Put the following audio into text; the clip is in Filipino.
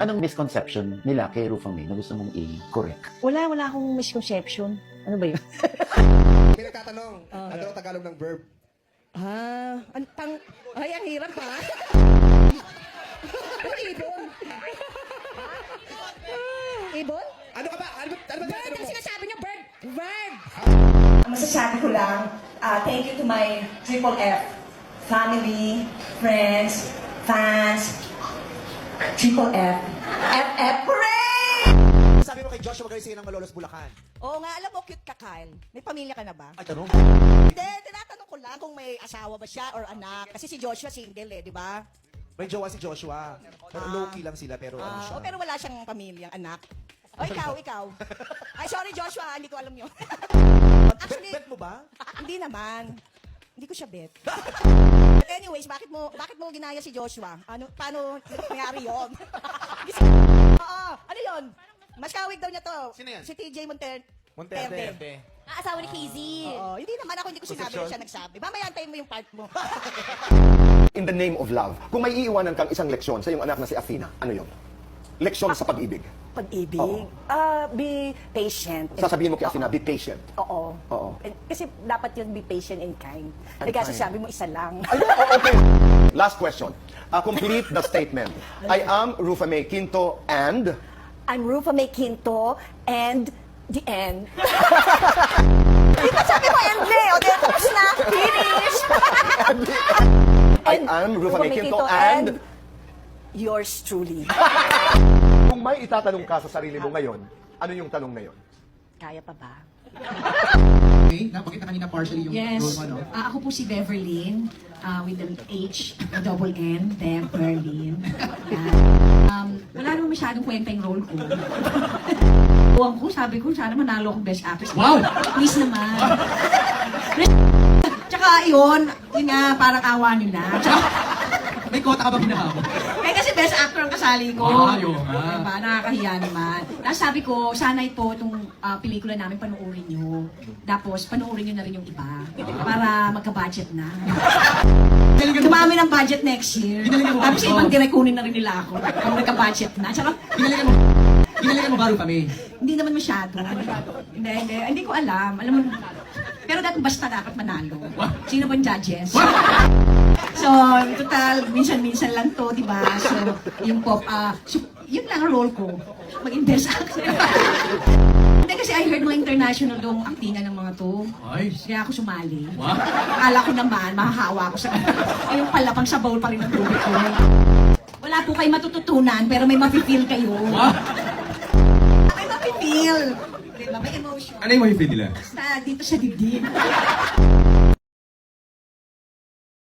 Anong misconception nila kay Rufa May na gusto mong i-correct? Wala akong misconception. Ano ba yun? May nagtatanong, ano ang Tagalog ng verb? Ay, ang hirap ha? Ano ibon? Ibon? Ano ka ba? Ano ba Bird tinatanong ang mo? sinasabi niyo, bird! Bird! Ang masasabi ko lang, thank you to my Triple F. Family, friends, fans, Triple F. FF, hooray! Sabi mo kay Joshua Garcia ng Malolos, Bulacan. Oo nga, alam mo, cute ka, Kyle. May pamilya ka na ba? Ay, tanong. Hindi, tinatanong ko lang kung may asawa ba siya or anak. Kasi si Joshua single eh, di ba? May jowa si Joshua. Pero low-key lang sila, pero ano siya. Pero wala siyang pamilyang anak. O ikaw. Ay, sorry Joshua, hindi ko alam yun. Actually, Bet mo ba? hindi naman. Hindi ko siya bet. But anyways, bakit mo ginaya si Joshua? Paano nangyari yun? Oo, ano yun? Mas kawig daw niya to. Sino yan? Si TJ Monterde. Asawa ni KZ. Oo, hindi naman ako, hindi ko sinabi na siya nagsabi. Mamaya antayin mo yung part mo. In the name of love, kung may iiwanan kang isang leksyon sa iyong anak na si Athena, ano yun? Leksyon sa pag-ibig. Pag-ibig. Oo. Be patient. Sasabihin mo kay Athena, be patient. Oo. Oo. Kasi dapat yun be patient and kind. And Kasi kind. sabi mo isa lang. Ay, okay. Last question. Complete the statement. I am Rufa May Quinto and... I'm Rufa May Quinto and the end. Di ba sabi mo Andre? O, di, tapos na. Finish. I am Rufa May Quinto and... yours truly. Kung may itatanong ka sa sarili mo ngayon, ano yung tanong na yun? Kaya pa ba? Okay, napakita kanina partially yung Yes. role mo, no? Ako po si Beverlyn, with an H, double N, Beverlyn. Wala naman masyadong kwenta yung role ko. Buwang ko, sabi ko, sana manalo akong Best Actress. Wow! Please naman. Tsaka yun nga, parang awa nyo na. May kota ka ba hinahabol? Kasi Best Actor ang kasali ko. Yun nga. Diba? Nakakahiya naman. Tapos sabi ko, sanay po itong pelikula namin panoorin nyo. Tapos panoorin nyo na rin yung iba. Para magka-budget na. Dumami ng budget next year. Ginalingan mo ba Tapos ito? ibang direkunin na rin nila ako. Kung nagka-budget na. Tsaka, Ginalingan mo ba kami? hindi naman masyado. Hindi ko alam. Alam mo, pero basta dapat manalo. Sino bang judges? So, total, minsan-minsan lang to, di ba? So, yung pop, so, yun lang ang role ko. Maging best actor. Hindi kasi I heard mga international dong aktingan ng mga to. Ay. Kaya ako sumali. Wow. Akala ko naman, mahahawa ako sa... Ayun pala, pang sabaw pa rin ang tubig ko. Wala po kayo matututunan, pero may mafe-feel kayo. Wow. May mafe-feel. Diba? May emotion. Ano yung mahipin nila? Basta dito sa dibdib.